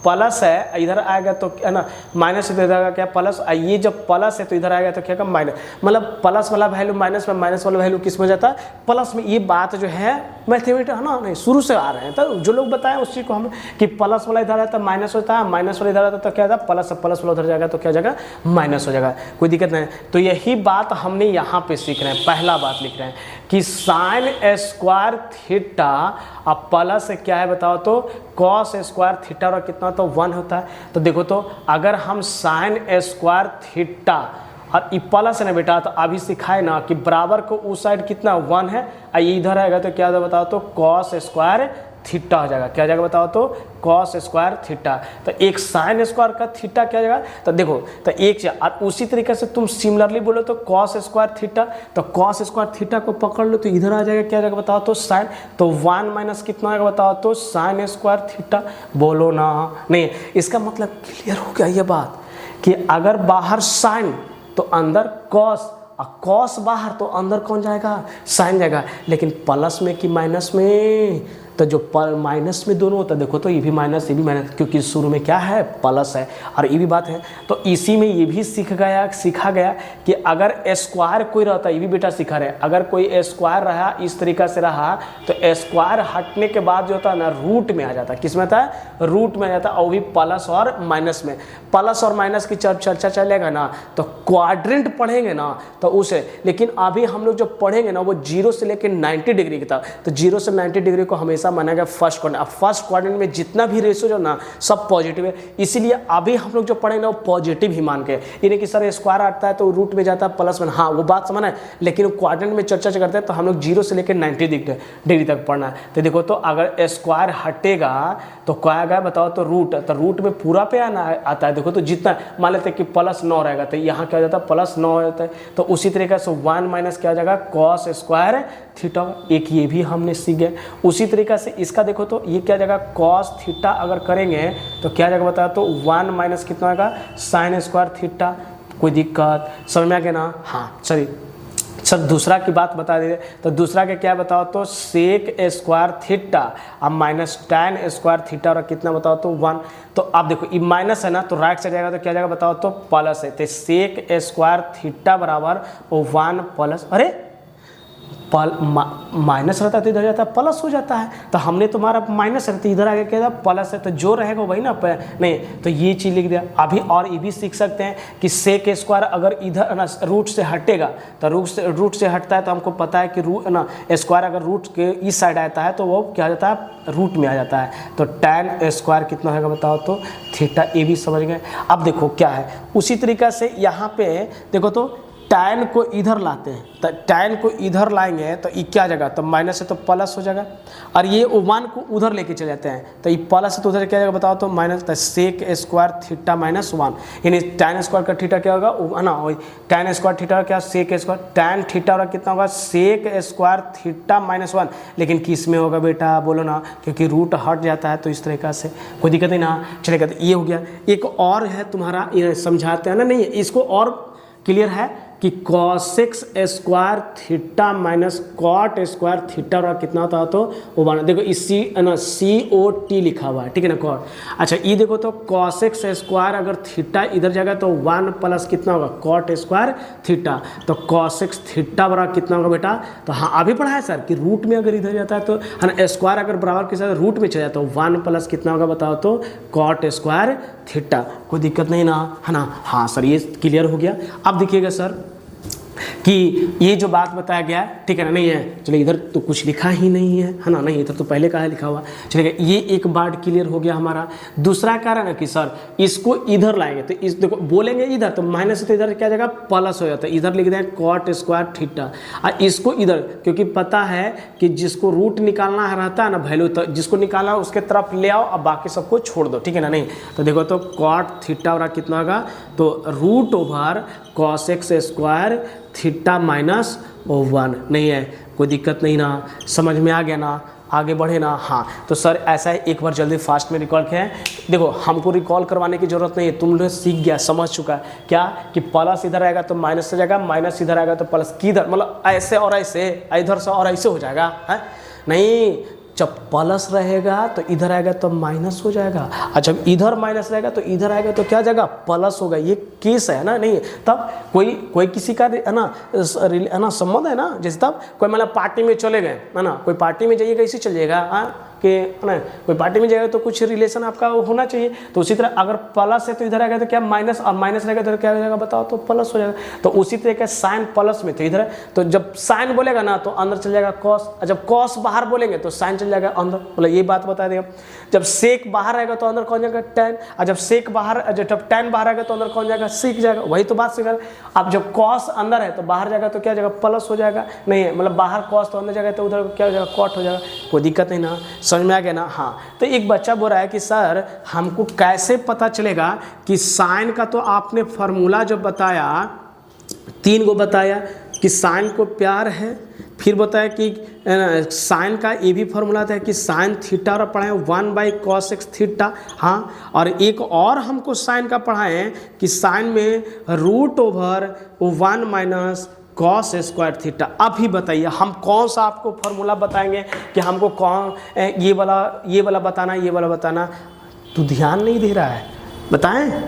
प्लस है इधर आएगा तो है ना माइनस, तो इधर आएगा क्या प्लस, और ये जब प्लस है तो इधर आएगा तो क्या होगा माइनस, मतलब प्लस वाला वैल्यू माइनस में, माइनस वाला वैल्यू किस में जाता है प्लस में। ये बात जो है मैथमेटिक्स है ना, नहीं शुरू से आ रहे हैं, तो जो लोग बताएं उस चीज़ को हम कि प्लस वाला इधर आता है माइनस होता है, माइनस वाला इधर आता है तो क्या होता है प्लस, प्लस वाला उधर जाएगा तो क्या हो जाएगा माइनस हो जाएगा, कोई दिक्कत नहीं। तो यही बात हमने यहाँ पे सीख रहे हैं, पहला बात लिख रहे हैं कि साइन स्क्वायर थीटा अब प्लस क्या है बताओ तो कॉस स्क्वायर थीटा, और कितना तो 1 होता है। तो देखो तो अगर हम साइन स्क्वायर थीटा और ये प्लस है ना बेटा, तो अभी सिखाए ना कि बराबर को उस साइड कितना 1 है, और ये इधर आएगा तो क्या होगा बताओ तो कॉस स्क्वायर थीटा हो जाएगा, क्या हो जाएगा बताओ तो कॉस स्क्वायर थीटा। तो एक साइन स्क्वायर का थीटा क्या हो जाएगा, तो देखो तो एक, और उसी तरीके से तुम सिमिलरली बोलो तो कॉस स्क्वायर थीटा, तो कॉस स्क्वायर थीटा को पकड़ लो तो इधर आ जाएगा क्या हो जाएगा बताओ तो साइन, तो 1 माइनस कितना आएगा बताओ तो साइन स्क्वायर थीटा, बोलो ना नहीं। इसका मतलब क्लियर हो गया ये बात कि अगर बाहर साइन तो अंदर कॉस, और कॉस बाहर तो अंदर कौन जाएगा साइन जाएगा, लेकिन प्लस में कि माइनस में, तो जो माइनस में दोनों होता है देखो तो ये भी माइनस ये भी माइनस, क्योंकि शुरू में क्या है प्लस है, और ये भी बात है। तो इसी में ये भी सीखा गया कि अगर स्क्वायर कोई रहता है, ये भी बेटा सीखा रहे, अगर कोई स्क्वायर रहा इस तरीका से रहा तो स्क्वायर हटने के बाद जो होता है ना रूट में आ जाता है, किस में आता है रूट में आ जाता है, और भी प्लस और माइनस में। प्लस और माइनस की चर्चा चलेगा ना तो क्वाड्रेंट पढ़ेंगे ना तो उसे, लेकिन अभी हम लोग जो पढ़ेंगे ना वो 0 से लेकर 90 डिग्री की था, तो 0 से 90 डिग्री को हमेशा माना गया फर्स्ट क्वाड्रेंट। अब फर्स्ट क्वाड्रेंट में जितना भी रेशो जो ना सब पॉजिटिव है, इसीलिए अभी हम लोग जो पढ़ेंगे वो पॉजिटिव ही मान के, यानी कि सर स्क्वायर आता है तो रूट में जाता है प्लस में, हाँ वो बात समझना है, लेकिन क्वाड्रेंट में चर्चा करते हैं तो हम लोग 0 से लेकर 90 डिग्री तक पढ़ना है। तो देखो तो अगर स्क्वायर हटेगा तो क्या आएगा बताओ तो रूट में पूरा पे आना आता है। देखो तो जितना मान लेते हैं कि +9 रहेगा तो यहाँ क्या हो जाता है +9 हो जाता है, तो उसी तरीके से 1 माइनस क्या हो जाएगा कॉस स्क्वायर थीटा, एक ये भी हमने सीख गए। उसी तरीके से इसका देखो तो ये क्या जाएगा कॉस थीटा अगर करेंगे तो क्या जाएगा बताओ तो 1 माइनस कितना आएगा साइन स्क्वायर थीटा, कोई दिक्कत समझ में आ गया ना। हाँ चलिए सर दूसरा की बात बता दीजिए, तो दूसरा के क्या बताओ तो सेक स्क्वायर थीटा अब माइनस टैन स्क्वायर थीटा, और कितना बताओ तो 1। तो अब देखो ये माइनस है ना तो राइट साइड जाएगा तो क्या जाएगा बताओ तो प्लस है, तो सेक स्क्वायर थीटा बराबर 1 प्लस, अरे माइनस रहता है तो इधर जाता है प्लस हो जाता है, तो हमने तुम्हारा माइनस रहता है इधर आगे क्या प्लस है, तो जो रहेगा वही ना नहीं, तो ये चीज़ लिख दिया। अभी और ये भी सीख सकते हैं कि सेक स्क्वायर अगर इधर ना रूट से हटेगा तो रूट से हटता है तो हमको पता है कि स्क्वायर अगर रूट के इस साइड आता है तो वो क्या हो जाता है रूट में आ जाता है, तो टैन स्क्वायर कितना होगा बताओ तो थीटा, ये भी समझ गए। अब देखो क्या है उसी तरीक़ा से यहाँ पे देखो तो टैन को इधर लाते हैं, तो टैन को इधर लाएंगे तो ये क्या जाएगा तो माइनस है तो प्लस हो जाएगा, और ये 1 को उधर लेके चले जाते हैं तो ये प्लस है तो उधर क्या जाएगा बताओ तो माइनस, तो सेक स्क्वायर थीटा -1, यानी टैन स्क्वायर का थीटा क्या होगा है ना, वही टैन स्क्वायर थीटा क्या सेक स्क्वायर टैन थीटा और कितना होगा सेक स्क्वायर थीटा -1, लेकिन किस में होगा बेटा बोलो ना, क्योंकि रूट हट जाता है तो इस तरीका से कोई दिक्कत नहीं ना चलेगा। तो ये हो गया। एक और है तुम्हारा समझाते हैं ना, नहीं इसको और क्लियर है कि cosec square theta minus cot square theta और कितना होता है तो वो बना, देखो इसी ना COT लिखा हुआ है, ठीक है ना कॉट। अच्छा ये देखो तो कॉसेक्स स्क्वायर अगर थीटा इधर जाएगा तो 1 प्लस कितना होगा कॉट स्क्वायर थीटा, तो कॉसेक्स थीटा बराबर कितना होगा बेटा, तो हाँ अभी पढ़ा है सर कि रूट में अगर इधर जाता है तो है ना स्क्वायर अगर बराबर के साथ रूट में चला जाता है तो 1 प्लस कितना होगा बताओ तो कॉट स्क्वायर थीटा, कोई दिक्कत नहीं ना है ना। हाँ सर ये क्लियर हो गया। अब देखिएगा सर कि ये जो बात बताया गया ठीक है ना, नहीं है चलिए इधर तो कुछ लिखा ही नहीं है ना, नहीं इधर तो पहले का है लिखा हुआ, चलिए ये एक बात क्लियर हो गया हमारा। दूसरा कारण है कि सर इसको इधर लाएंगे तो इस देखो बोलेंगे इधर तो माइनस से तो इधर क्या जाएगा प्लस हो जाता है, इधर लिख दें कॉट स्क्वायर थीटा, और इसको इधर क्योंकि पता है कि जिसको रूट निकालना रहता है ना वैल्यू, तो जिसको निकाला उसके तरफ ले आओ अब बाकी सबको छोड़ दो, ठीक है ना। नहीं तो देखो तो कॉट थीटा और कितना होगा तो root over cosec square theta minus 1 नहीं है, कोई दिक्कत नहीं ना, समझ में आ गया ना, आगे बढ़े ना। हाँ तो सर ऐसा है, एक बार जल्दी फास्ट में रिकॉल किया है। देखो हमको रिकॉल करवाने की ज़रूरत नहीं है, तुम लोग सीख गया, समझ चुका है क्या कि प्लस इधर आएगा तो माइनस से जाएगा, माइनस इधर आएगा तो प्लस, किधर मतलब ऐसे और ऐसे, इधर से और ऐसे हो जाएगा है नहीं। जब प्लस रहेगा तो इधर आएगा तो माइनस हो जाएगा, और जब इधर माइनस रहेगा तो इधर आएगा तो क्या जाएगा, प्लस होगा। ये केस है ना, नहीं तब कोई किसी का है ना संबंध है ना, जैसे तब कोई मतलब पार्टी में चले गए है ना, कोई पार्टी में जाइएगा इसी चल जाएगा हाँ कि ना, कोई पार्टी में जाएगा तो कुछ रिलेशन आपका होना चाहिए। तो उसी तरह अगर प्लस है तो इधर आएगा तो क्या माइनस, और माइनस रहेगा तो क्या हो जाएगा बताओ, तो प्लस हो जाएगा। तो उसी तरह का साइन प्लस में तो इधर, तो जब साइन बोलेगा ना तो अंदर चल जाएगा कॉस, और जब कॉस बाहर बोलेंगे तो साइन चल जाएगा अंदर, मतलब ये बात बता देगा। जब सेक बाहर आएगा तो अंदर कौन जाएगा टैन, और जब सेक बाहर, जब टैन बाहर आएगा तो अंदर कौन जाएगा सेक जाएगा, वही तो बात सीखा। अब जब कॉस अंदर है तो बाहर जाएगा तो क्या जाएगा प्लस हो जाएगा, नहीं है मतलब बाहर कॉस तो अंदर जाएगा तो उधर क्या हो जाएगा कॉट हो जाएगा, कोई दिक्कत नहीं ना, समझ में आ गया ना। हाँ तो एक बच्चा बोल रहा है कि सर हमको कैसे पता चलेगा कि साइन का, तो आपने फार्मूला जो बताया 3 गो बताया कि साइन को प्यार है, फिर बताया कि साइन का ये भी फार्मूला था कि साइन थीटा और पढ़ाएं 1/cos x थीटा। हाँ और एक और हमको साइन का पढ़ाएं कि साइन में √1 - cos स्क्वायर थीटा। अभी बताइए हम कौन सा आपको फार्मूला बताएंगे कि हमको कौन ये वाला बताना, ये वाला बताना, तो ध्यान नहीं दे रहा है। बताएं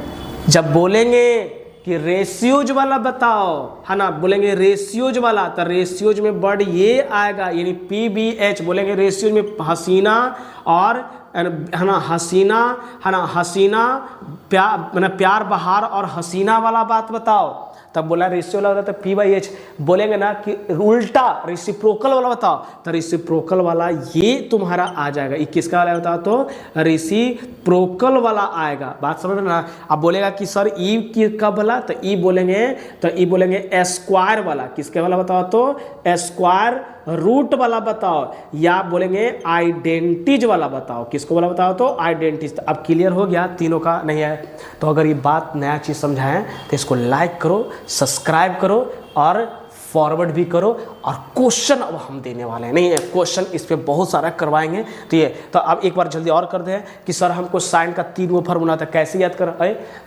जब बोलेंगे कि रेशियोज वाला बताओ है ना, बोलेंगे रेशियोज वाला तो रेशियोज में वर्ड ये आएगा, यानी PBH बोलेंगे रेशियोज में हसीना और है ना, हसीना है ना, हसीना प्यार बहार और हसीना वाला बात बताओ। तब बोला रेशियो वाला होता है PH, बोलेंगे ना कि उल्टा रेसिप्रोकल वाला बताओ तो रेसिप्रोकल वाला ये तुम्हारा आ जाएगा। ये किसका वाला बताओ तो रेसिप्रोकल वाला आएगा, बात समझ में ना। अब बोलेगा कि सर ई कब वाला, तो ई बोलेंगे स्क्वायर वाला, किसके वाला बताओ तो स्क्वायर रूट वाला बताओ, या बोलेंगे आइडेंटिज वाला बताओ, किसको वाला बताओ तो आइडेंटिज। अब क्लियर हो गया तीनों का नहीं है। तो अगर ये बात नया चीज़ समझाएं तो इसको लाइक करो, सब्सक्राइब करो और फॉरवर्ड भी करो। और क्वेश्चन अब हम देने वाले हैं, नहीं है क्वेश्चन इस पर बहुत सारा करवाएंगे। तो ये तो अब एक बार जल्दी और कर दें कि सर हमको साइन का 3 वो फार्मूला था, कैसे याद कर,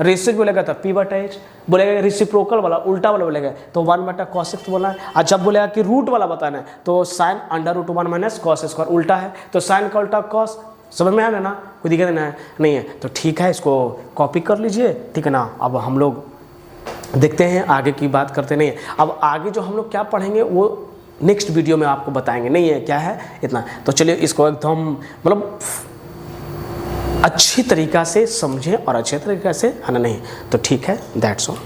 रेशियो बोलेगा तो P/H, बोलेगा रेसिप्रोकल वाला उल्टा वाला बोलेगा तो 1/cos x बोला है। और जब बोलेगा कि रूट वाला बताना है तो साइन √1 - cos स्क्वायर उल्टा है, तो साइन का उल्टा कॉस, समझ में आ रहा है ना, कोई दिक्कत नहीं है। तो ठीक है इसको कॉपी कर लीजिए, ठीक है ना। अब हम लोग देखते हैं आगे की बात करते नहीं है। अब आगे जो हम लोग क्या पढ़ेंगे वो नेक्स्ट वीडियो में आपको बताएंगे, नहीं है क्या है इतना। तो चलिए इसको एकदम मतलब अच्छी तरीक़ा से समझें और अच्छे तरीक़े से है ना, नहीं तो ठीक है, दैट्स ऑल।